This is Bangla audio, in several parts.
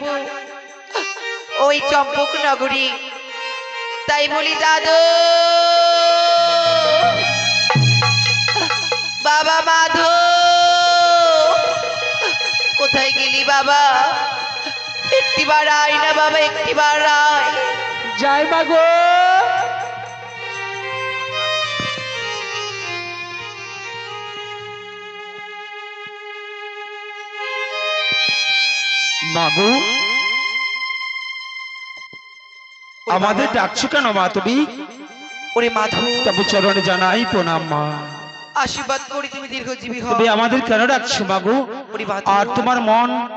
থাকবো ওই চম্পক নগরী। তাই বলি দাদু, বাবা মাধো, কোথায় গেলি বাবা? একটিবার আয় না বাবা, একটিবার আয়। যাই মা গো। মাগো, আমাদের ডাকছো কেন মা তুমি? ওরে মাধু, তবে চরণে জানাই প্রণাম মা। আশীর্বাদ করি তুমি দীর্ঘজীবী হও। তবে আমাদের কেন ডাকছো মাগো? ওরে মাধু, আর তোমার মন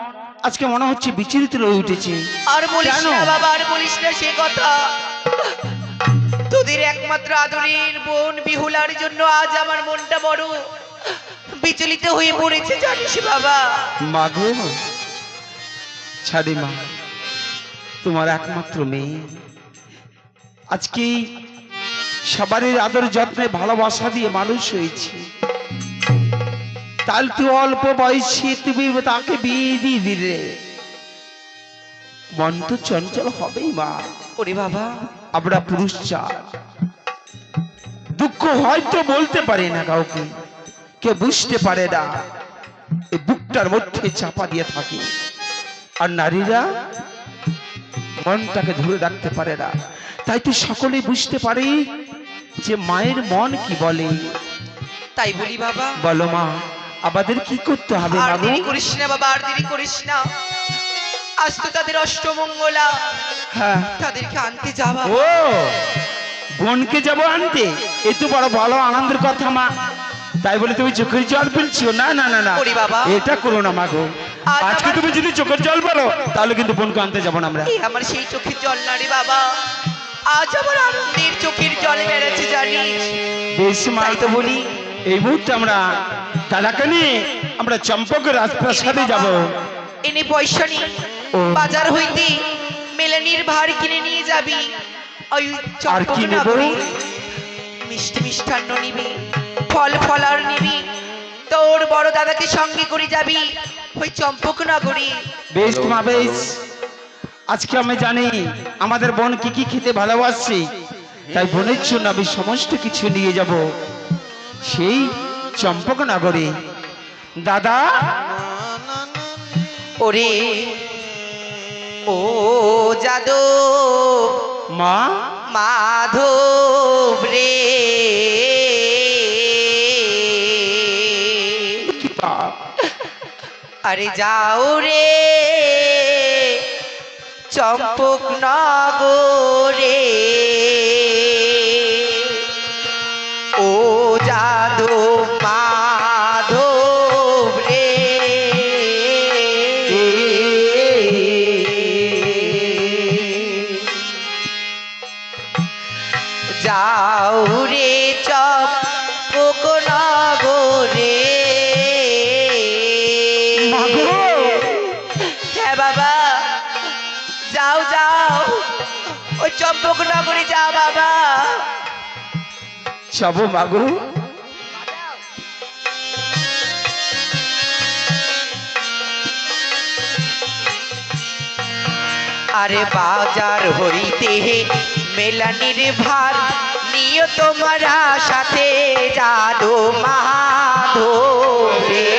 আজকে মনে হচ্ছে বিচলিত হয়ে উঠেছে। আর বলিস কেন? না বাবা, আর বলিস না সে কথা। তোদের একমাত্র আদরের বোন বিহুলার জন্য আজ আমার মনটা বড় বিচলিত হয়ে পড়েছে জানিস বাবা। মাগো, ছাড়ি মা, তোমার একমাত্র মেয়ে আজকে সবারই আদর যত্নে ভালোবাসা দিয়ে মানুষ হয়েছে, তাহলে তুই অল্প বয়সে তুমি তাকে বিয়ে দিয়ে দিলে, মন তো চঞ্চল হবেই মা। ওরে বাবা, আমরা পুরুষ চার, দুঃখ হয়তো বলতে পারে না কাউকে, কেউ বুঝতে পারে না, এই বুকটার মধ্যে চাপা দিয়ে থাকে। আর নারীরা মনটাকে ধরে রাখতে পারে না, তাই তো সকলেই বুঝতে পারে যে মায়ের মন কি বলে। তাই বলি বাবা, বলো মা, আমাদের কি করতে হবে আর বাবু? দেরি করিস না বাবা, আর দেরি করিস না। আজ তো তাদের অষ্টমঙ্গলা, হ্যাঁ, তাদেরকে আনতে যাওয়া। ও বোনকে যাবো আনতে, এ তো বড় ভালো আনন্দের কথা মা। তাই বলে তুমি চোখের জল ফেলছো? না না না না, ওরে বাবা, এটা করো না মা গো। আজ আজকে আমার- তুমি যদি চোখের জল বলো তাহলে কিন্তু বোনকে আনতে যাবো না আমরা। এ আমার সেই চোখের জল না রে বাবা, আজ আমার আনন্দের চোখের জলে বেড়েছে জানিস। বেশ মা, তাই তো বলি, এই মুহূর্তে আমরা দাদাকে নিয়ে আমরা চম্পক রাজপ্রাসাদে যাব। এনে পয়সা নি ও। বাজার হইতে মেলানির ভার কিনে নিয়ে যাবি। ওই আর কি চম্পক নেব? নগরে মিষ্টি মিষ্টান্ন নিবি, ফল ফলার নিবি, তোর বড় দাদাকে সঙ্গে করে যাবি ওই চম্পক নগরী। বেশ মা বেশ, আজকে আমি জানি আমাদের বোন কি কি খেতে ভালোবাসে, তাই বোনের জন্য আমি সমস্ত কিছু নিয়ে যাব সেই চম্পক নগরে। দাদা, ওরে ও যাদব মা, মাধব রে, কি বাপ, আরে যাও রে চম্পক নগরে, ও যাদব মাধব রে, যাও রে চম্পক নগরে। মা গো, হ্যাঁ বাবা, যাও যাও ওই চম্পক নগরে যাও বাবা। যাবো মা গো। আরে বাজার হইতে মেলানির ভার নিয়ে তোমারা সাথে যাদো মাধো রে।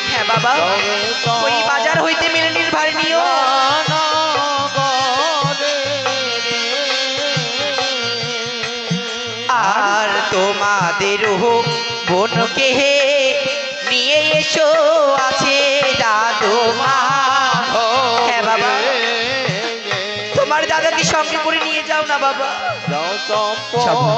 হ্যাঁ বাবা, ওই বাজার হইতে মেলানির ভার নিও। আর তোমাদের বোনকে নিয়ে এসো আছে দাদু মা। হ্যাঁ বাবা, তোমার দাদাকে সঙ্গে করে নিয়ে যাও না বাবা। যাবো।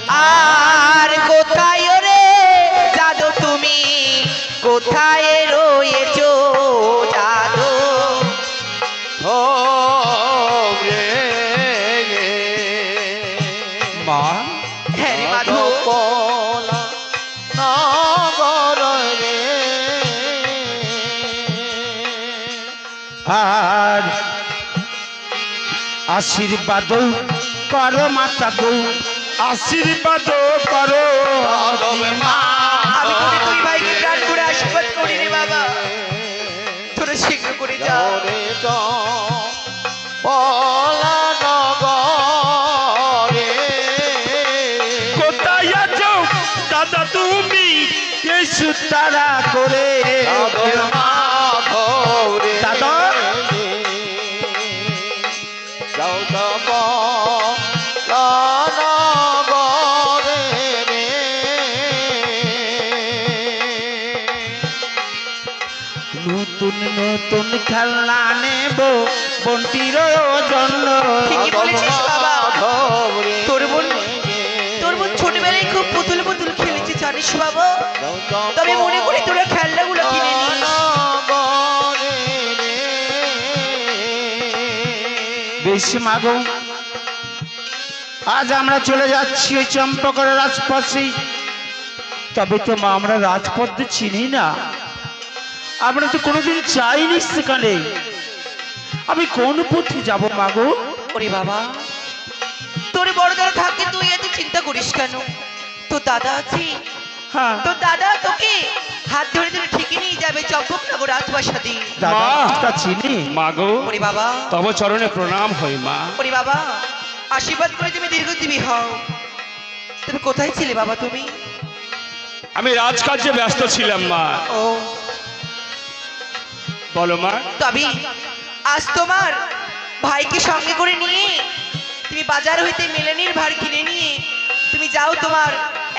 আর কোথায় রে যাদু তুমি, কোথায় রয়েছো যাদু? মা, হ্যাঁ রে মাধু, আর আশীর্বাদ কর মাতা গো, আশীর্বাদ কর কোথায় আছো দাদা তুমি এসো তারা করে দাদা নতুন নতুন খেলনা নেব বন্টির জন্য ঠিকই বলেছিস বাবা। তোর বোন ছোটবেলায় খুব পুতুল পুতুল খেলেছে জানিস বাবা। তবে মনে করি তোরা খেলনাগুলো কিনে নিস। বেশ মাগো, আজ আমরা চলে যাচ্ছি ওই চম্পকের রাজপথে। তবে তো মা আমরা রাজপথ চিনি না, আমরা তো কোনোদিন যাইনি সেখানে। আমি কোন পথে যাব মাগো? ওরে বাবা, তোর বড় দাদা থাকে, তুই এত চিন্তা করিস কেন? তোর দাদা আছে, হ্যাঁ তোর দাদা তোকে হাত ধরে ধরে ঠিকই নিয়ে যাবে চম্পকনগর রাজপ্রাসাদে। দাদা মা! তা চিনি। মাগো ওরে বাবা, তব চরণে প্রণাম হই মা। ওরে বাবা, আশীর্বাদ করে তুমি দীর্ঘজীবী হও। তুমি কোথায় ছিলে বাবা তুমি? আমি রাজকার্যে ব্যস্ত ছিলাম মা। ও বলো মা। তবে আজ তোমার ভাইকে সঙ্গে করে নিয়ে তুমি বাজার হইতে মেলানির ভার কিনে নিয়ে তুমি যাও তোমার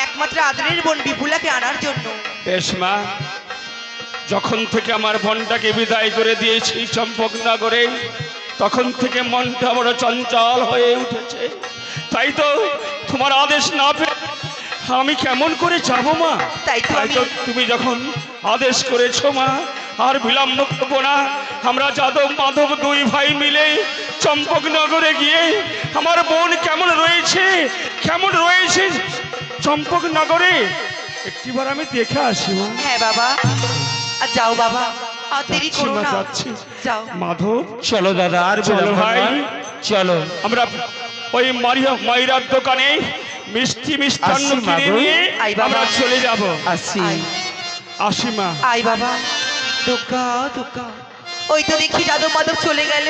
একমাত্র আদরের বোন বিপুলাকে আনার জন্য। বেশ মা, যখন থেকে আমার বোনটাকে বিদায় করে দিয়েছি চম্পকনগরে, তখন থেকে মনটা বড় চঞ্চল হয়ে উঠেছে। তাই তো তোমার আদেশ না পেয়ে আমি কেমন করে যাব মা? তাই তো তাই তো তুমি যখন আদেশ করেছো মা, আর বিলম্ব করবো না। আমরা যাদব মাধব দুই ভাই মিলে চম্পকনগরে গিয়ে আমার বোন কেমন রয়েছে চম্পকনগরে একটিবার আমি দেখে আসি মা। হ্যাঁ বাবা, আর যাও বাবা, আর দেরি যাচ্ছি করো মা, না, যাচ্ছি। যাও। মাধব চলো দাদা, আর চলো বিলম্ব ভাই। নয়। চলো আমরা ওই মাইরার দোকানে মিষ্টি মিষ্টান্ন আসি মা কিনে গো। নিয়ে আই বাবা। আমরা চলে যাব। আসি। আয়। আসি মা। আয় বাবা, দুর্গা দুর্গা, ওই তো দেখি যাদব মাধব চলে গেল।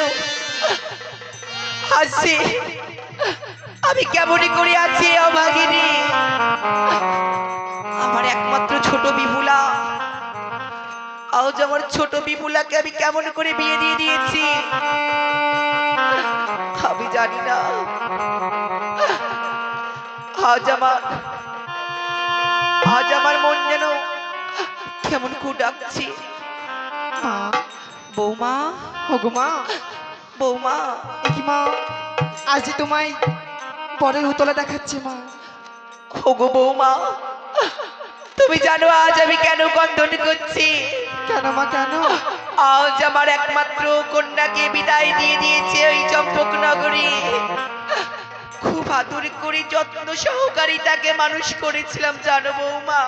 আসছে, আমি কেমনই করে আছি অভাগিনী। আমার একমাত্র ছোট বিপুলা, আজ আমার ছোট বিপুলাকে আমি কেমন করে বিয়ে দিয়ে দিয়েছি আমি জানি না। আজ আমার মন যেন কেমন করে ডাকছি। মা, বৌমা, ওগো মা, বৌমা, এ কি মা, আজ যে তোমায় পরের উতলা দেখাচ্ছে মা। ওগো বৌমা, তুমি জানো আজ আমি কেন বন্ধন করছি? কেন মা, কেন? আজ আমার একমাত্র কন্যাকে বিদায় দিয়ে দিয়েছে ওই চম্পকনগরী। খুব আদর করে যত্ন সহকারী তাকে মানুষ করেছিলাম জানো বৌমা।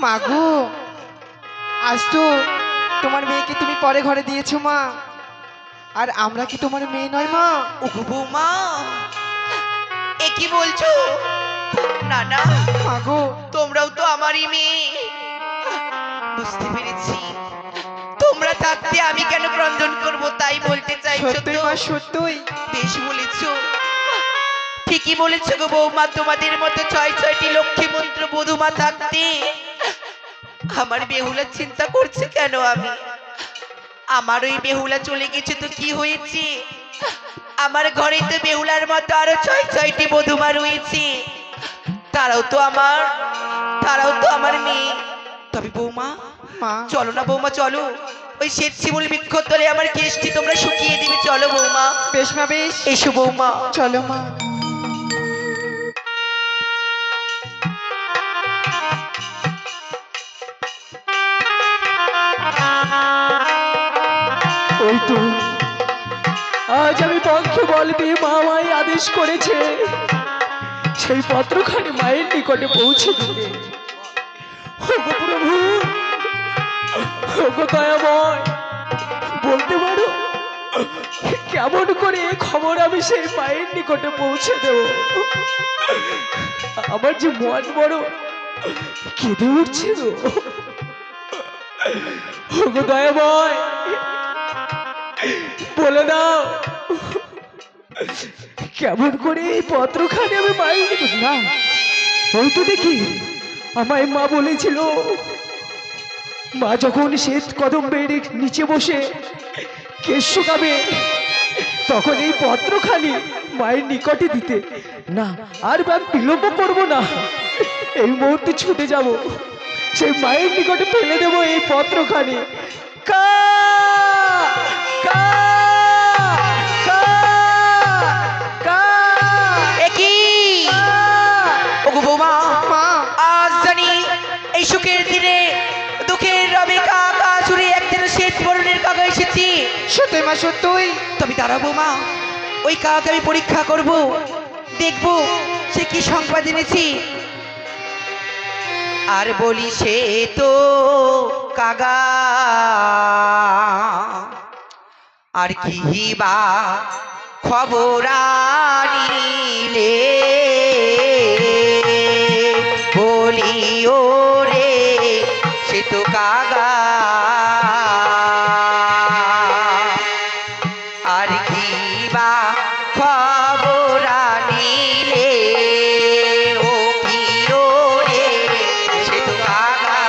মা গো, আজ তো তোমার মেয়েকে তুমি পরে ঘরে দিয়েছো মা, আর আমরা কি তোমার মেয়ে নয় মা? ওগো বৌমা, এ কি বলছো? না না, মা গো, তোমরাও তো আমারই মেয়ে। বুঝতে পেরেছি, তোমরা থাকতে আমি কেন ক্রন্দন করব তাই বলতে চাইছো সত্যই তো? মা, সত্যই। বেশ বলেছো, ঠিকই বলেছো গো বৌমা। তোমাদের মতো ৬-৬টি লক্ষ্মী মন্ত্র বধূমা থাকতে আমার বেহুলার চিন্তা করছে কেন আমি? আমার ওই বেহুলা চলে গেছে তো কি হয়েছে? আমার ঘরে তো বেহুলার মতো আরো ৬-৬টি বধূমা রয়েছে। তারাও তো আমার মেয়ে। তবে বৌমা, মা, চলো না বৌমা, চলো ওই শ্বেত শিমুল বৃক্ষর তলে আমার কেশটি তোমরা শুকিয়ে দিবে। চলো বৌমা, বেশ মা, বেশ। এসো বৌমা। চলো মা। ওই তো আজ আমি পঙ্খ বল দিয়ে মা মাই আদেশ করেছে সেই পত্রখানি মায়ের নিকটে পৌঁছে দিতে। ওগো প্রভু, ওগো দয়াময়, বলতে পারো কেমন করে এই খবর আমি সেই মায়ের নিকটে পৌঁছে দেব? আমার যে মন বড় কেঁদে উঠছে গো। ওগো দয়াময়, বলে দাও কেমন করে এই পত্রখানি আমি মাইনি? না, ওই তো দেখি আমায় মা বলেছিল, মা যখন শ্বেত কদম্বের নিচে বসে কেশ শুকাবে তখন এই পত্রখানি মায়ের নিকটে দিতে। না আর আমি বিলম্ব করবো না, এই মুহূর্তে ছুটে যাব, সেই মায়ের নিকটে ফেলে দেবো এই পত্রখানি। কা কা কা কা একই ওগো বৌমা, মা আজ জানি এই সুখের দিনে দুঃখের রবে কাকা চুরি একদিন শ্বেত বরণের কাকা এসেছি। সত্যই মা সত্যই। তবে দাঁড়া বৌমা, ওই কাকে আমি পরীক্ষা করব, দেখব সে কি সংবাদ এনেছি। আর বলি সে তো কাগা, আর কি বা খবর আনিলে, বলি ও রে সে তো কাগা, আর কি বা খবর আনিলে, ও কি ও রে সে তো কাগা।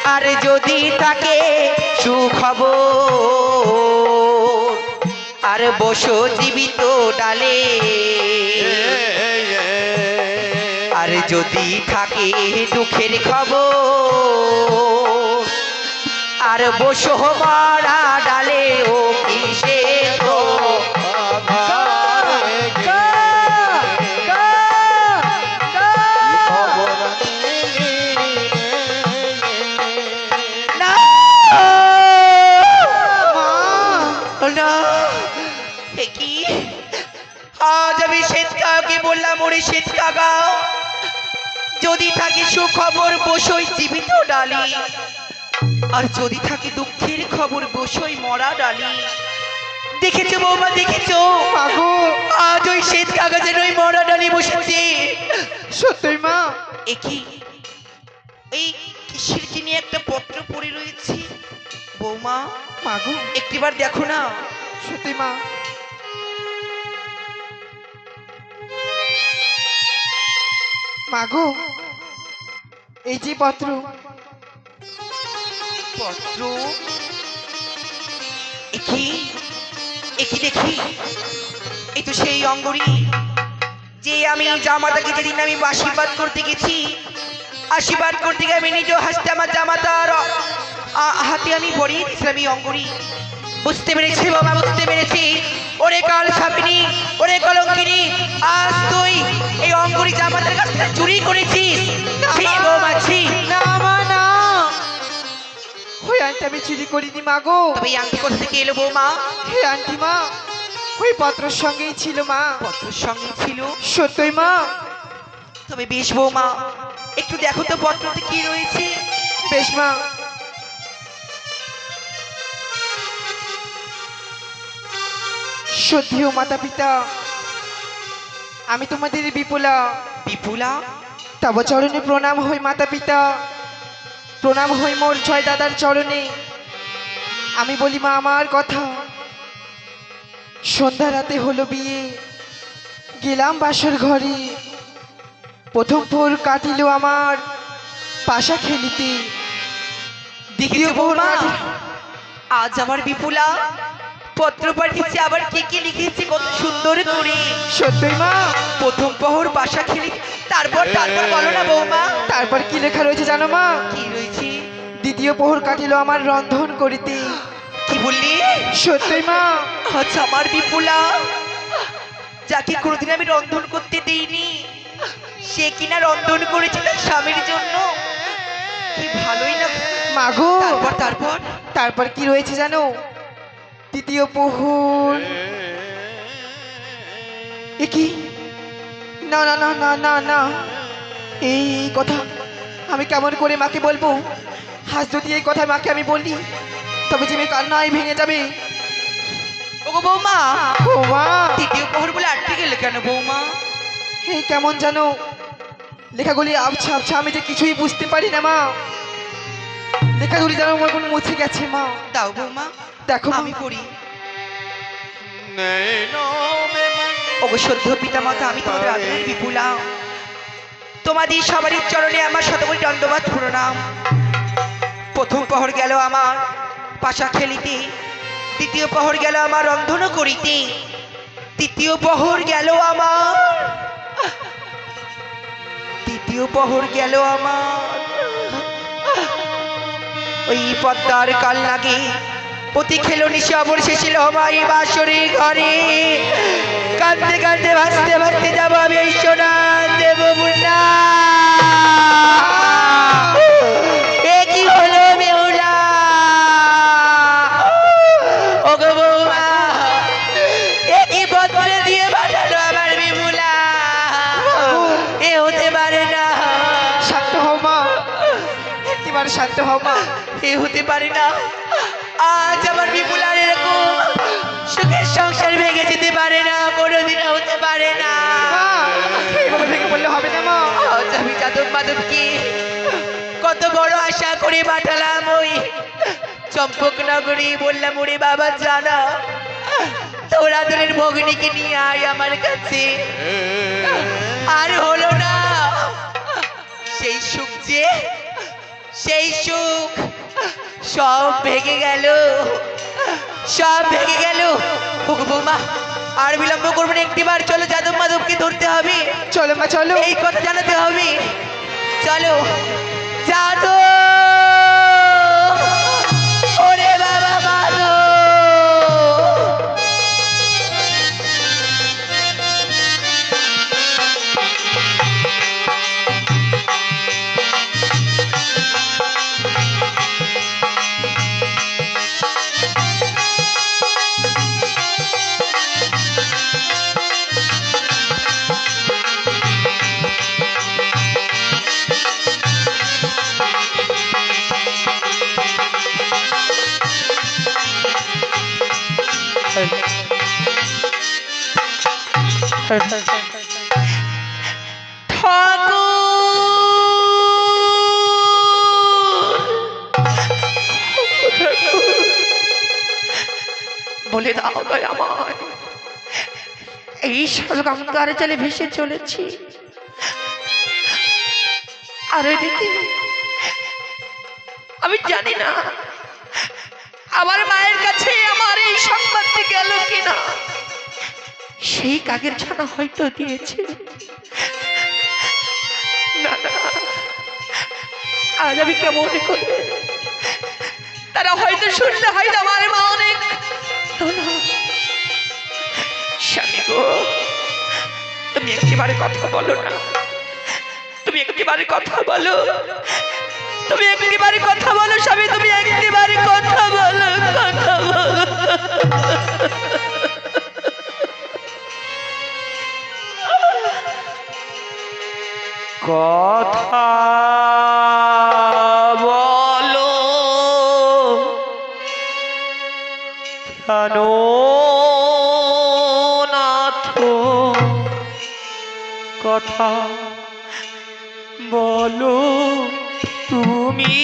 আর যদি থাকে সুখবর, আর বসো জীবিত ডালে, আর যদি থাকে দুঃখের খবর, আর বসো মারা ডালে, ও কিসে তো না না। এ কি, আজ আমি শ্বেত কাকাকে বললাম, ওরে শ্বেত কাকা, যদি থাকে সুখবর বসই জীবিত ডালি, আর যদি থাকে দুঃখের খবর বসই মরা ডালি। দেখেছো বৌমা, দেখেছো মাগো আজ ওই শ্বেত কাকা যেন ওই মরা ডালি বসেছে। সত্যই মা। একই এই কিসের কি নিয়ে একটা পত্র পড়ে রয়েছে বৌমা, মাগো একটিবার দেখো না। সত্যি মা। মাগো এই যে পত্র, পত্র একই একই দেখি, এই তো সেই অঙ্গরি যে আমি জামাতাকে যেদিন আমি আশীর্বাদ করতে গেছি, আশীর্বাদ করতে গিয়ে আমি নিজেও হাসতে আমার জামাতার হাতে আমি পরিয়ে দিয়েছিলাম এই অঙ্গরি। বুঝতে পেরেছি বাবা, বুঝতে পেরেছি। ওরে কাল সাপিনী, ওরে কলঙ্কিনী, আজ তুই এই অঙ্গরি জামাতার কাছ থেকে চুরি করেছিস। ছি বৌমা, ছি। না মা না, ওই আন্টি আমি চুরি করিনি মাগো। তবে এই আংটি কোথা থেকে এলো বৌমা? হে আন্টি মা, ওই পত্রের সঙ্গেই ছিল মা। পত্রের সঙ্গে ছিল? সত্যই মা। তবে বেশ বৌমা, একটু দেখো তো পত্রতে কি রয়েছে। বেশ মা। সত্যিও মাতা পিতা, আমি তোমাদের বিপুলা। বিপুলা? তব চরণে প্রণাম হই মাতা পিতা, প্রণাম হই মোর জয় দাদার চরণে। আমি বলি মা আমার কথা। সন্ধ্যা রাতে হলো বিয়ে, গেলাম বাসর ঘরে, প্রথম ভোর কাটিল আমার পাশা খেলিতে। দ্বিতীয় বৌমা, কাটিল- আজ আমার বিপুলা পত্র পাঠিয়েছে, আবার কি কি লিখেছে কত সুন্দর করে। সত্যই মা। প্রথম প্রহর বাসা খেলি, তারপর তারপর বলো না বৌমা। তারপর কি লেখা রয়েছে জানো মা? কি রয়েছে? দ্বিতীয় প্রহর কাটিল আমার রন্ধন করিতে। কি বললি? সত্যই মা। আচ্ছা আমার বিপুলা, যাকে কোনোদিন আমি রন্ধন করতে দিইনি, সে কিনা রন্ধন করেছে তার স্বামীর জন্য। কি ভালোই না। মাগো তারপর তারপর তারপর কি রয়েছে জানো? তৃতীয় প্রহর। এ কি? না না না না না না, এই কথা আমি কেমন করে মাকে বলবো? আজ যদি এই কথা মাকে আমি বলি, তবে যে আমি কান্নায় ভেঙে যাবে। ওগো বৌমা, ও মা, তৃতীয় প্রহর বলে আটকে গেলে কেন বৌমা? এই কেমন জানো লেখাগুলি আবছা আবছা, আমি যে কিছুই বুঝতে পারি না মা। দেখা ধরে যেন আমার কোনো মুছে গেছে মা। দাও বৌমা, দেখো মা। আমি পড়ি। ওগো সদ্য পিতা মাতা, আমি তোমাদের আদরের বিপুলা। তোমাদের সবারই চরণে আমার শতকোটি দণ্ডবাদ প্রণাম। প্রথম প্রহর গেল আমার পাশা খেলিতে, দ্বিতীয় প্রহর গেল আমার রন্ধন করিতে, তৃতীয় প্রহর গেল আমার, তৃতীয় প্রহর গেল আমার ওই পদ্মার কাল লাগে অতি খেলো নিশে অবশেষে আমার এই বাসরে ঘরে কাঁদতে কাঁদতে ভাসতে ভাসতে যাবো আমি এই সোনা দেব মুন্না। এ কি হলো বেহুলা? ও গো বৌমা, এ কি বদলে দিয়ে পাঠালো আমার বিমুলা? এ হতে পারে না। শান্ত হও মা, একটিবার শান্ত হও মা। এ হতে পারে না। আজ আমার বিপুলার এরকম সুখের সংসার ভেঙে যেতে পারে না, কোনোদিনও হতে পারে না। মা, এইভাবে ভেঙে পড়লে হবে না মা। আজ আমি যাদব মাধবকে কত বড় আশা করে পাঠালাম ওই চম্পকনগরে, বললাম ওরে বাবা জানা তোর আদরের ভগ্নীকে নিয়ে আয় আমার কাছে, আর হলো না। সেই সুখ যে, সেই সুখ সব ভেঙে গেল, সব ভেঙে গেল। ওগো বৌমা, আর বিলম্ব করবো না, একটিবার চলো যাদব মাধবকে ধরতে হবে, চলো মা চলো। এই কথা জানাতে হবে। চলো যাদব, ওরে বাবা মাধব। বলে দাও দয়া আমায়, এই গঙ্গার জলে ভেসে চলেছি, আর এদিকে আমি জানি না আমার মায়ের কাছে আমার এই সংবাদটি গেল কিনা। সেই কাকের ছানা হয়তো দিয়েছে। না না, আজ আমি কেমন করবে, তারা হয়তো শুনলে হয়তো আমার মা অনেক। স্বামী গো, তুমি একেবারে কথা বলো না, তুমি একেবারে কথা বলো, তুমি একেবারে কথা বলো স্বামী, তুমি একেবারে কথা বলো, কথা বলো। কথা বলো জানো নাথ, কথা বলো তুমি,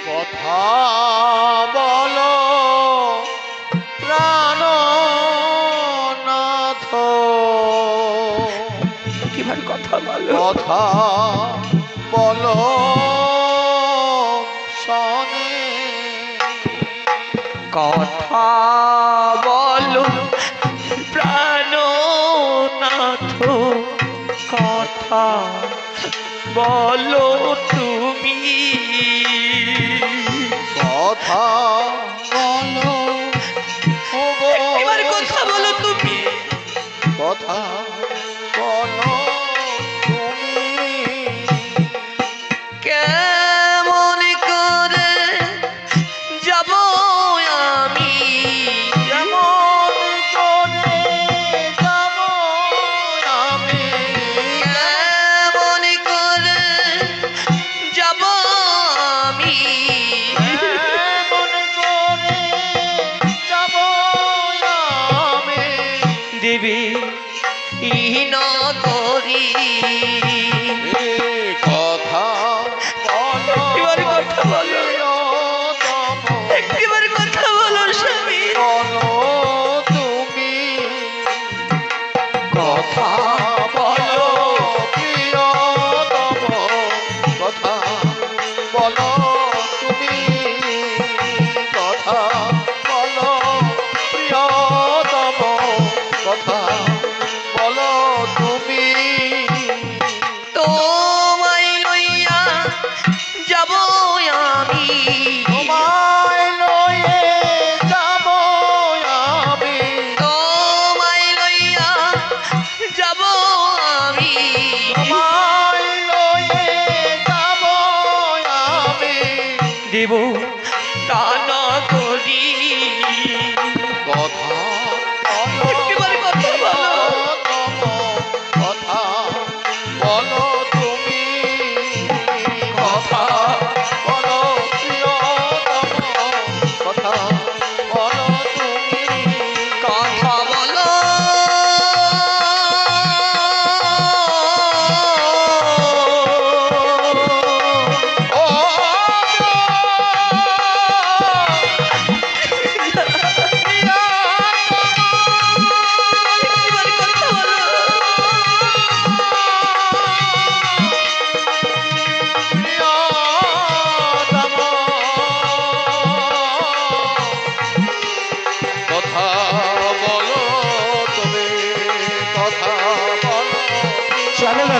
কথা বলো প্রাণনাথ, কিভাবে কথা বলো, কথা বলো শোনে, কথা বলো প্রাণনাথ, কথা বলো তুমি, কথা বলো এবার কথা বলো তুমি, কথা বলো তুমি, কেমন করে যাব আমি, কেমন করে যাব আমি, কেমন করে যাব আমি, কেমন করে যাব আমি, দেবী নগরী, কথা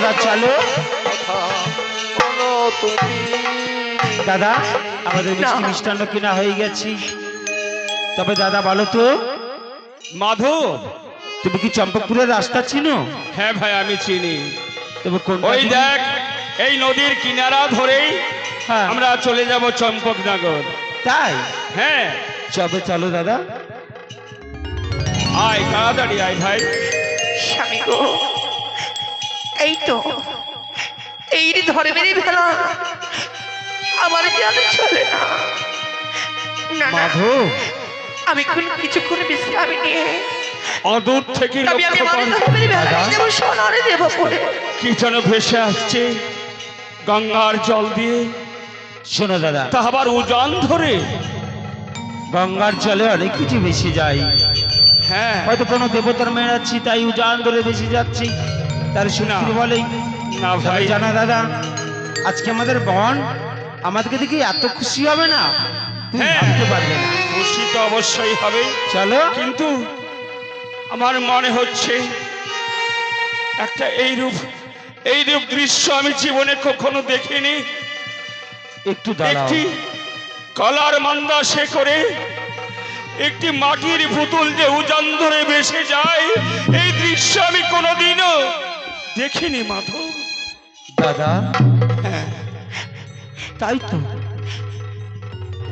দাদা চলো। বলো তুমি। দাদা আমাদের মিষ্টি না। মিষ্টান্ন কিনা হয়ে গেছি, তবে দাদা বলো তো, মাধব, তুমি কি চম্পকপুরের রাস্তা চিনো? হ্যাঁ ভাই আমি চিনি। তবে কোন ওই দেখ, এই নদীর কিনারা ধরেই হ্যাঁ আমরা চলে যাব চম্পকনগর। তাই হ্যাঁ, চবে চলো দাদা। আয় তাড়াতাড়ি আয় ভাই। স্বামী গো, এই তো এই ধর্মেরই ভেলা আমার জানা চলে না। না না, মাধব আমি কিছুক্ষণ বিশ্রাম নিয়ে অদূর থেকে তবে আমি লক্ষ্য আমার কর, ধর্মের ভেলা দাদা। যেমন সোনারে দেব বলে। কি যেন ভেসে আসছে গঙ্গার জল দিয়ে, শোনো দাদা, তা আবার উজান ধরে। গঙ্গার জলে অনেক কিছু বেশি যায়, হ্যাঁ, হয়তো কোনো দেবতার মেয়ে আছি তাই উজান ধরে বেশি যাচ্ছি, তার শক্তি না। বলেই। না তবে ভাই, জানা দাদা, আজকে আমাদের বোন আমাদেরকে দেখে এত খুশি হবে না, তুমি হ্যাঁ। ভাবতে পারবে না। খুশি তো অবশ্যই হবে, চলো। কিন্তু আমার মনে হচ্ছে একটা এইরূপ দৃশ্য আমি জীবনে কখনো দেখিনি। একটু দাঁড়াও। একটি কলার মান্দাসে করে একটি মাটির পুতুল যে উজান ধরে ভেসে যায়, এই দৃশ্য আমি কোনোদিনও দেখিনি মাধব। দাদা হ্যাঁ, তাই তো,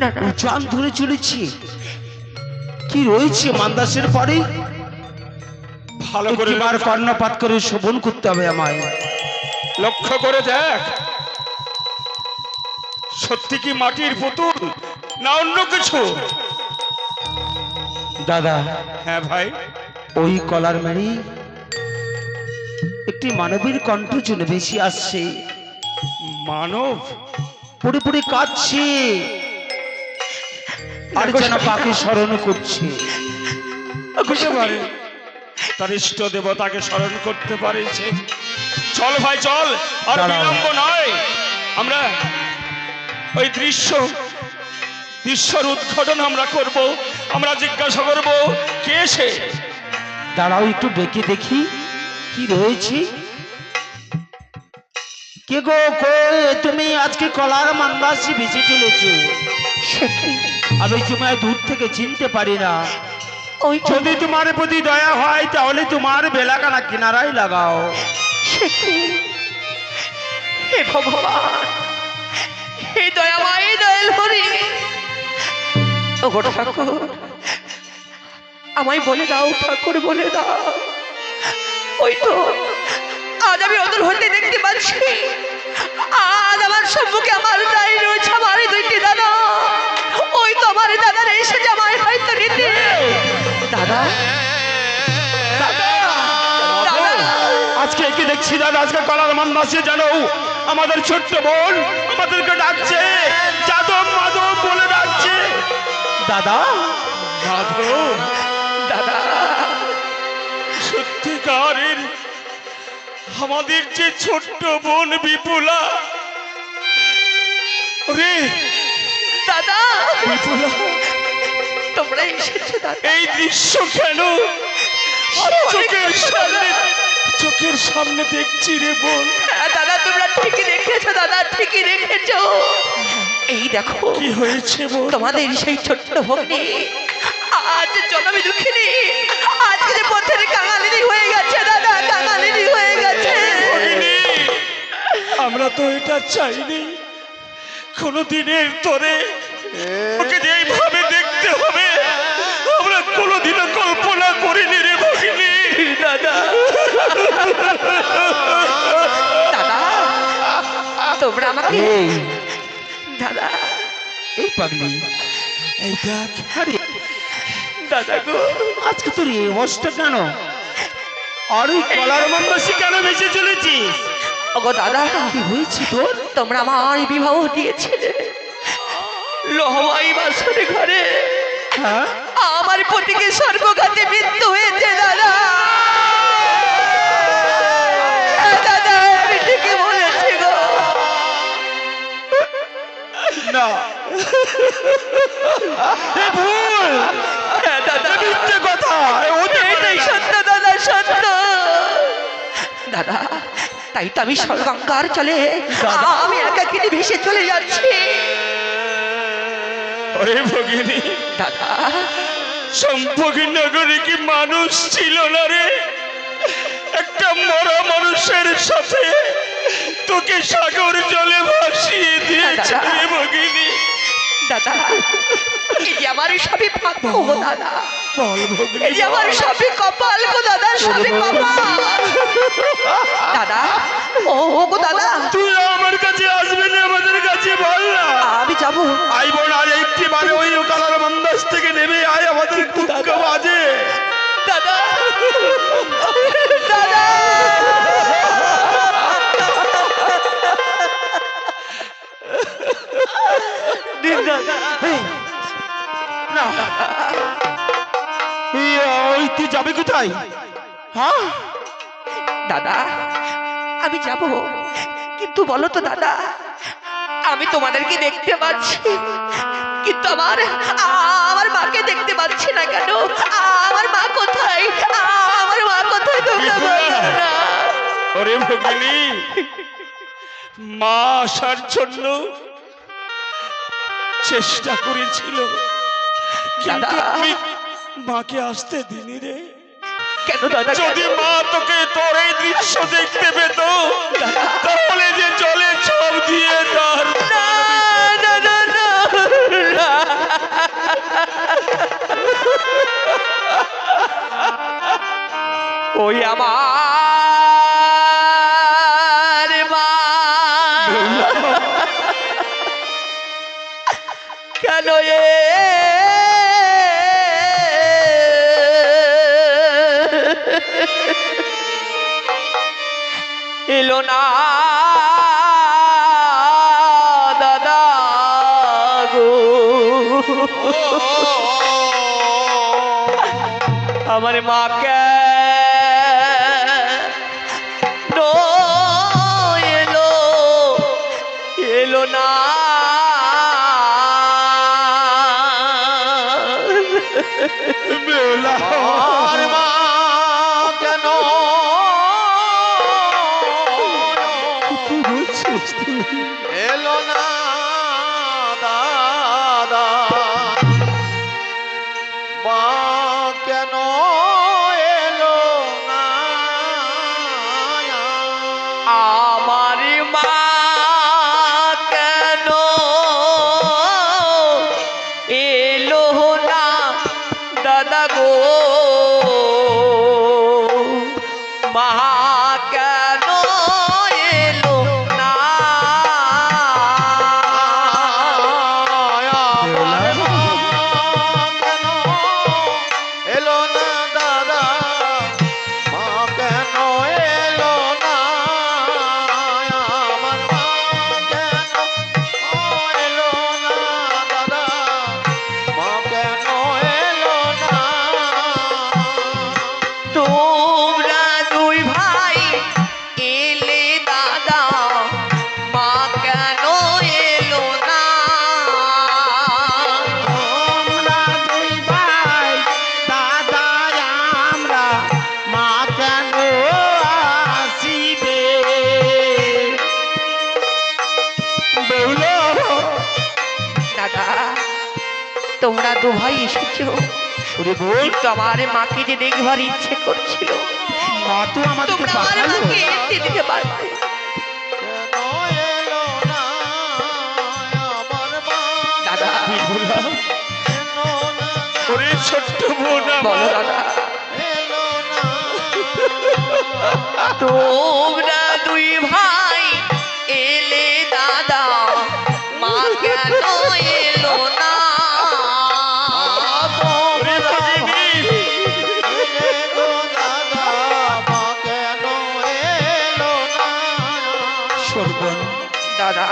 না না, উজান ধরে চলেছি, কি রয়েছে মান্দাসের পরে? ভালো করে একটিবার কর্ণপাত করে শোভন করতে হবে আমায়। লক্ষ্য করে দেখ, সত্যি কি মাটির পুতুল না অন্য কিছু? দাদা হ্যাঁ ভাই, ওই কলার মেরি একটি মানবীর কণ্ঠ শুনে বেশি আসছে, মানব? পড়ে পড়ে কাঁদছে আর যেন পাকে স্মরণ করছে। হতে পারে তার ইষ্ট দেবতাকে স্মরণ করতে পারেছে। চল ভাই চল, আর দাঁড়াও। বিলম্ব নয়, আমরা ওই দৃশ্যর উদ্ঘাটন আমরা করব। আমরা জিজ্ঞাসা করব কে সে। দাঁড়াও একটু ডেকে দেখি কি রয়েছে। কে গো, কই তুমি আজকে কলার মান্দাসি ভেসে চলেছো? আমি তোমায় দূর থেকে চিনতে পারি না। ওই তো যদি তোমার প্রতি দয়া হয় তাহলে তোমার বেলাকানা কিনারায় লাগাও। হে ভগবান, হে দয়াময় দয়াল হরি, ও গো ঠাকুর, আমায় বলে দাও ঠাকুর, বলে দাও। ওই তো আজ আমি অদূর হতে দেখতে পাচ্ছি, আজ আমার সম্মুখে আমার দাঁড়িয়ে রয়েছে আমার দুইটি দাদা। ওই তো আমার দাদারা এসে জামাই হয়তো নিতে। দাদা দাদা দাদা, আজকে কি দেখছি দাদা, আজকে কলার মান্দাসে জানো আমাদের ছোট্ট বোন আমাদেরকে ডাকছে, যাদব মাধব বলে ডাকছে। দাদা মাধব, দাদা সত্যিকারের আমাদের যে ছোট্ট বোন বিপুলা। রে দাদা, বিপুলা, তোমরা এসেছো দাদা। এই দৃশ্য কেন আর চোখের সামনে দেখছি রে বোন। হ্যাঁ দাদা, তোমরা ঠিকই দেখেছো দাদা, ঠিকই দেখেছো। এই দেখো কি হয়েছে বোন? তোমাদের সেই ছোট্ট ভগ্নি আজ জন্মে দুঃখিনী, আজকে যে পথের কাঙালিনী হয়ে গেছে দাদা, কাঙালিনী হয়ে গেছে। ভগিনী, আমরা তো এটা চাইনি। কোনো দিনের তোরে ওকে যে এইভাবে দেখতে হবে আমরা কোনোদিনও কল্পনা করিনি রে ভগিনী। দাদা দাদা, তোমরা আমাকে এই দাদা, এই পাগলি, এই দেখ, আরে দাদা গো, আজকে তোর এই অবস্থা কেন? আর ওই কলার মান্দাসি কেন ভেসে চলেছিস? ওগো দাদা, কি হয়েছে তোর? তোমরা আমার বিবাহ দিয়েছিলে লোহমাই বাসর ঘরে, হ্যাঁ আমার পতিকে স্বর্গঘাতে মৃত্যু হয়েছে দাদা। দাদা আমি ঠিকই বলেছি গো। না, এ ভুল, হ্যাঁ দাদা, মিথ্যে কথা, এটাই সত্য দাদা, সত্য। দাদা তাই তো আমি সর্বঙ্গার চলে আমি একাকিনী ভেসে চলে যাচ্ছি। ওরে ভগিনী, দাদা চম্পকী নগরে কি মানুষ ছিল না রে? একটা মরা মানুষের সাথে তোকে সাগর জলে ভাসিয়ে দিয়েছে রে ভগিনী। দাদা এই যে আমার সবই ভাগ্য গো দাদা, এই যে আমার সবই কপাল গো দাদা, সবই কপাল। দাদা ও গো দাদা, তুই আমার কাছে আসবি না আমাদের কাছে? বল না। আমি যাবো। আই বোন, আজ একেবারে ওই কালার মন্দাস থেকে নেমে আয় আমাদের দুঃখ বাজে। দাদা দাদা না, ওই তুই যাবে কোথায়? হ্যাঁ দাদা আমি যাব, কিন্তু বলো তো দাদা, আমি তোমাদেরকে দেখতে পাচ্ছি কিন্তু আমার মাকে দেখতে পাচ্ছি না কেন? আমার মা কোথায়? আমার মা কোথায় তোমরা বলো না? ওরে ভগিনী, মা আসার জন্য চেষ্টা করেছিল, কিন্তু দাদা। আমি মাকে আসতে দিনি রে। কেন দাদা? যদি মা তোকে তোর এই দৃশ্য দেখতে পেত, তাহলে যে জলে ঝাঁপ দিয়ে তার না, না, না, না, না। ওই আমার মা কেন এলো না দাদা গো? আমার মাকে এলো এলো না। আর মা কেন এলো না দাদা? মা কেন এলো না? আমার মা কেন এলো না দাদা গো? মা কেন এলো না? কেন এলো না দাদা? মা কেন এলো না? আমার মা কেন এলো না দাদা? মা কেন এলো না? তোমরা দুই ভাই এলে দাদা, মা কেন এলো না? তোমরা দুই ভাই দাদা, আমরা মা কেন আসিবে? বলো দাদা তোমরা দু ভাই এসেছো, ওরে বল, কিন্তু আমার মাকে যে দেখবার ইচ্ছে করছিল, মা তো আমাদেরকে তোমরা আমার পাঠালো। মাকে এসে দিতে পারবে। কেন এলো না আমার মা? দাদা বিপুলা, এলো না, ওরে ছোট্ট বোন বলো আমার, দাদা, এলো না। তোমরা দুই ভাই এলে দাদা, মা কেন এলো না? ওরে ভগিনী, এলে গো দাদা, মা কেন এলো না? সর্বন, দাদা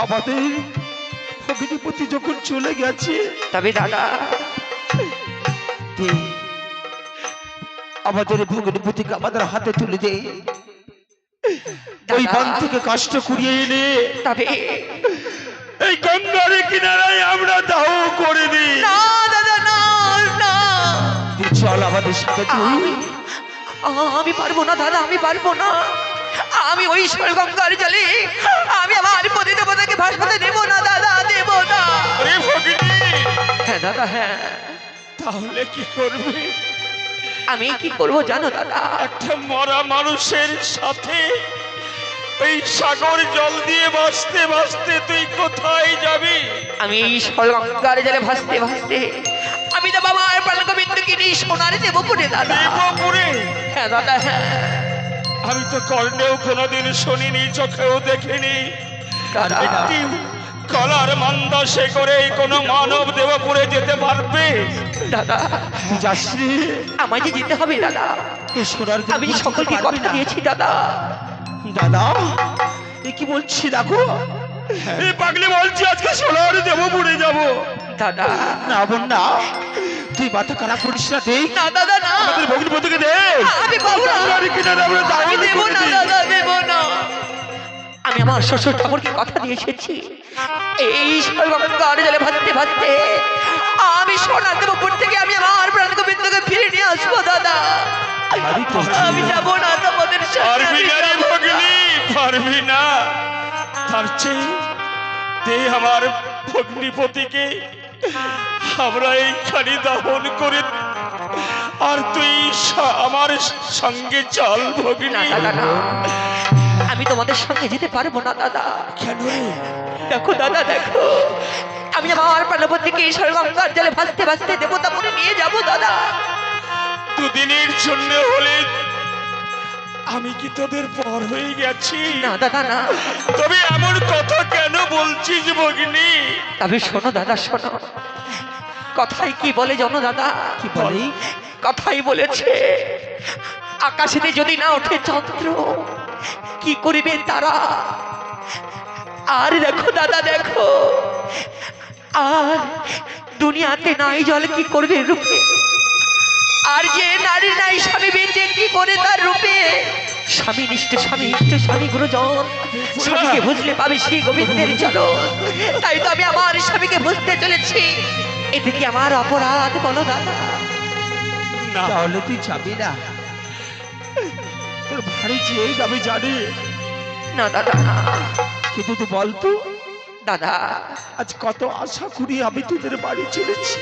আমাদের ভগিনীপতি যখন চলে গেছে, তবে দাদা দে, আমাদের ভগিনীপতিকে আমাদের হাতে তুলে দে। ওই বান থেকে কষ্ট কুড়িয়ে এনে তবে এই গঙ্গার কিনারায় আমরা দাহ করে দিই। না দাদা, না না, তুই চল আমাদের সাথে, তুই আমি পারবো না দাদা, আমি পারবো না। আমি ওই গঙ্গার জলে আমি আমার পতি দেবতাকে ভাসাতে দেবো না দাদা, দেবো না। আরে ভগিনী, হ্যাঁ দাদা, হ্যাঁ। তাহলে কি করবে? আমি কি করবো জানো দাদা? একটা মরা মানুষের সাথে এই সাগর জল দিয়ে ভাসতে ভাসতে তুই কোথায় যাবি? আমি এই গঙ্গার জলে ভাসতে ভাসতে আমি তো বাবার প্রাণগোবিন্দকে নিয়ে সোনার দেবপুরে দাদা। দেবপুরে? হ্যাঁ দাদা, হ্যাঁ। আমি তো কর্ণেও কোনোদিন শুনিনি, চোখেও দেখিনি। দাদা, একটি কলার মান্দাসে করে কোনো মানব দেবপুরে যেতে পারবে? দাদা তুই যাস রে, আমায় যে যেতে হবে দাদা। তুই সোনার আমি দেবপুরে সকলকে যেতে পারবি কথা না। দিয়েছি দাদা। দাদা এ কি বলছি দেখো, এই পাগলি বলছি আজকে সোনার দেবপুরে যাব। দাদা না বোন না, তুই মাথা খারাপ করিস না, দেখ না দাদা, না। আমাদের ভগ্নিপতিকে দে। আমি পাবো না। গঙ্গার কিনারে আমরা আমি দাওয়াত দেবো করে না দিই। দাদা, দেবো না। আমি আমার শ্বশুর ঠাকুরকে কথা দিয়ে এসেছি, এই গঙ্গার জলে ভাসতে ভাসতে আমি সোনার দেবপুর থেকে আমি আমার প্রাণগোবিন্দকে ফিরে নিয়ে আসবো দাদা। পারি তো। আমি যাবো না তোমাদের পারবি না রে সাথে। ভগিনী, পারবি না। তার চেয়ে দে আমার ভগ্নিপতিকে, আমরা এইখানে দাহন করে আর তুই আমার সঙ্গে চল না ভগিনী। দাদা, না। আমি তোমাদের সঙ্গে যেতে পারবো না দাদা। কেন রে? দেখো দাদা, দেখো, আমি আমার প্রাণপতিকে এই গঙ্গার জলে ভাসতে ভাসতে দেবতাপুরে নিয়ে যাবো দাদা। দুদিনের জন্য হলে আমি কি তোদের পর হয়ে গেছি? না দাদা, না। তবে এমন কথা কেন বলছিস ভগিনী? তবে শোনো দাদা, শোনো, কথাই কি বলে জানো দাদা? কি বলে? কথাই বলেছে আকাশেতে যদি না ওঠে চন্দ্র, কি করিবে তারা? আর দেখো দাদা, দেখো, আর দুনিয়াতে নাই জল, কি করবে রূপে? আর যে নারী নাই স্বামী বেঁচে কি করে তার রূপে? স্বামী নিষ্ঠ, স্বামী ইষ্ট, স্বামী গুরুজন, স্বামীকে বুঝলে পাবে সেই গোবিন্দের চরণ। তাই তো আমি আমার স্বামীকে বুঝতে চলেছি। এতে কি আমার অপরাধ বলো দাদা? না, তাহলে তুই যাবি না, তোর ভারী যেই যাবে জানি, না দাদা, না। কিন্তু তুই বলতো দাদা আজ কত আশা করি আমি তোদের বাড়ি চলেছি,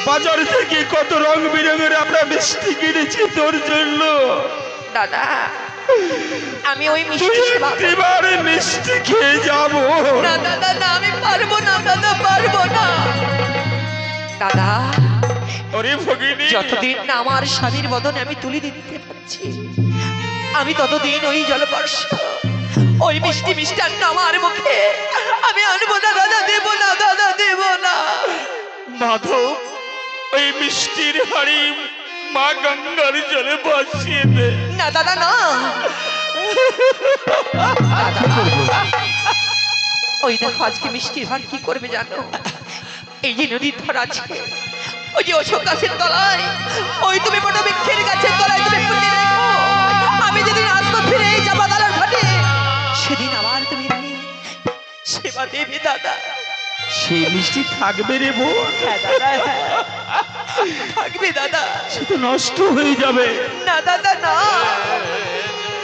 বাজার থেকে কত রং বেরঙের আমরা মিষ্টি কিনেছি তোর জন্য। দাদা, আমি ওই তুই মিষ্টি সেবা করব। এবারে মিষ্টি খেয়ে যাবো। না দাদা, না, আমি পারবো না দাদা, পারবো না দাদা। ওরে ভগিনী, যতদিন না আমার স্বামীর বদনে আমি তুলে দিতে পারছি, আমি ততদিন ওই জলবর্ষ, ওই মিষ্টি মিষ্টান্ন আমার মুখে আমি আনবো না দাদা, দেবো না দাদা, দেবো না। মাধব ওই মিষ্টির হাড়ি মা গঙ্গার জলে ভাসিয়ে দে। না দাদা, না। ওই দেখো আজকে মিষ্টির ভার কি করবে জানো? এই যে নদীর ধার আছে, ওই যে অশোক গাছের তলায়, ওই তুমি বড় বৃক্ষের গাছের তলায় তুমি পুঁতে রেখো। আমি যেদিন আসবো ফিরে এই জামাদালার ঘাটে, সেদিন আবার তুমি সেবা দেবে দাদা। সেই মিষ্টি থাকবে রে বোন, হ্যাঁ দাদা, হ্যাঁ, থাকবে দাদা। সে তো নষ্ট হয়ে যাবে। না দাদা, না।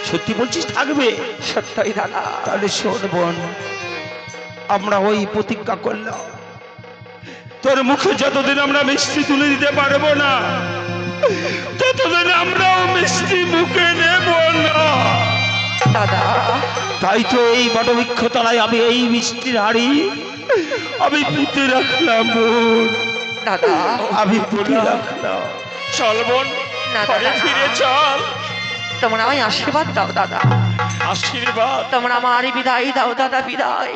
সত্যি বলছিস থাকবে? সত্যই দাদা। তাহলে শোন বোন, আমরা ওই প্রতিজ্ঞা করলাম, তোর মুখে যতদিন আমরা মিষ্টি তুলে দিতে পারবো না, ততদিন আমরাও মিষ্টি মুখে নেব না। দাদা, তাই তো এই বটবৃক্ষ তলায় আমি এই মিষ্টির হাড়ি আমি পুঁতে রাখলাম বোন, দাদা, আমি পুঁতে রাখলাম। চল বোন, না, ঘরে দাদা। ফিরে চল। তোমরা আমায় আশীর্বাদ দাও দাদা, আশীর্বাদ? তোমরা আমার বিদায় দাও দাদা, বিদায়।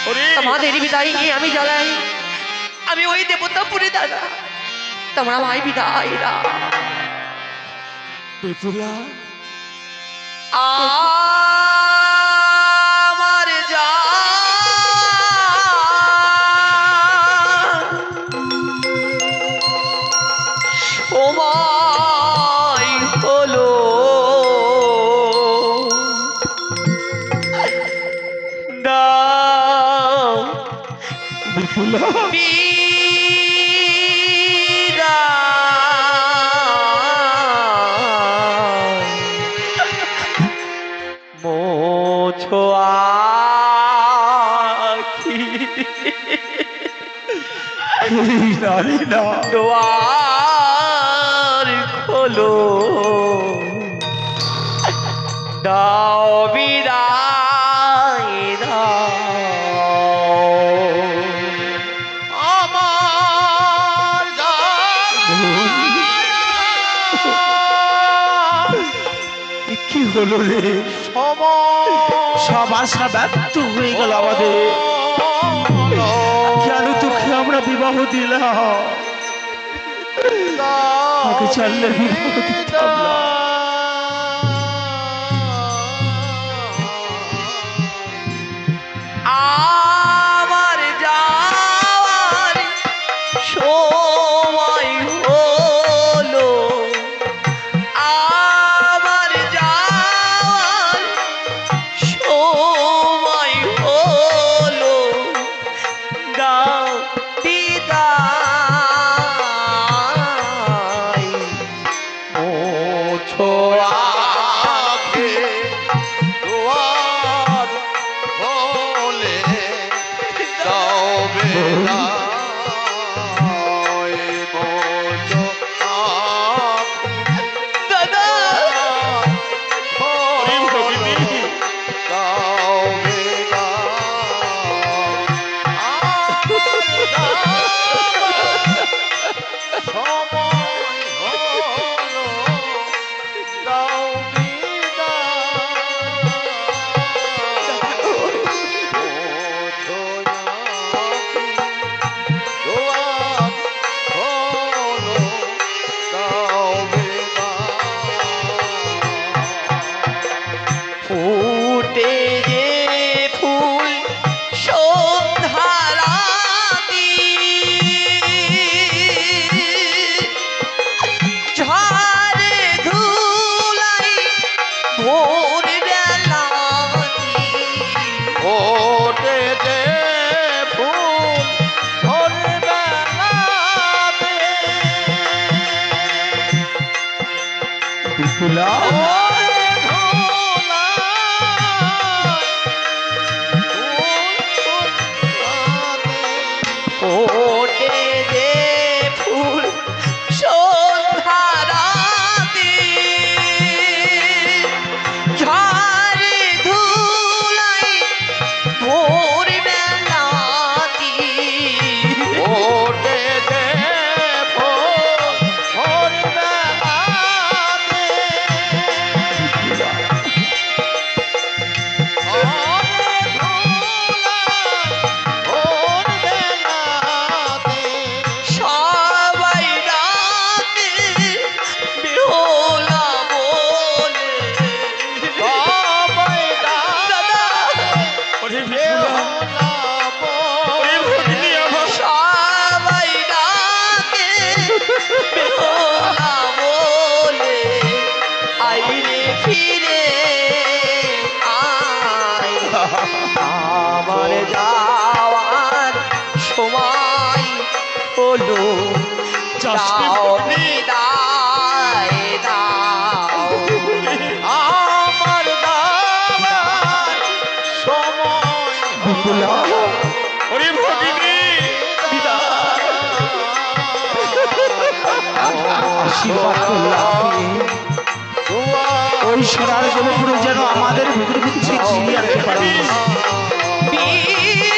ওরে তোমাদের বিদায় নিয়ে আমি জ্বালাই, আমি ওই দেবতাপুরে দাদা, তোমরা আমায় বিদায় দাও। বিপুলা, আমার সময় হলো দাও বিপুলা, বিদায়। আখি নারী না দুয়ার খোলো দাও বিদায় দাও আমার কি হলো রে? সব আশা ব্যর্থ হয়ে গেল আমাদের। কেন তোকে আমরা বিবাহ দিলাম? তোকে চাইলে বিবাহ দিতাম না। আমার যাওয়ার সময় হলো আমার যাওয়ার সময় হলো দাও বিদায় মোছো আখে দুয়ার হলে দাও বিদায় মোছো আখে দাদা ওরে ভগিনী দাও ফুটে যে ফুল সন্ধ্যারাতি ঝড়ে ধুলাই ভোর বেলাতি ওটে যে ফুল ভোর বেলাতে বিপুলা ওটে যে ফুল সন্ধ্যারাতে ঝড়ে ধুলাই ভোর বেলাতি ওটে যে ফুল ভোর বেলাতে সবাই রাতে বেহুলা বলে সবাই দাদা ওরে বিপুলা ওরে ভগিনী আমার সবাই রাতে বেহুলা বলে আইরে ফিরে আয় আমার যাওয়ার সময় হলো যাসনি দাও ভগিনী। বিদায় দাও আমার যাওয়ার সময় বিপুলা ওরে ভগিনী আশীর্বাদ করলাম ওই সোনার জলপুরে যেন আমাদের ভিতরে ভিতরে ছিনিয়ে আনতে পারি। ফিরে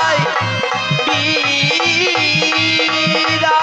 আয় ভগিনী বিদায়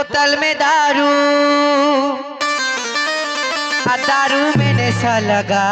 बोतल में दारू दारू में नशा लगा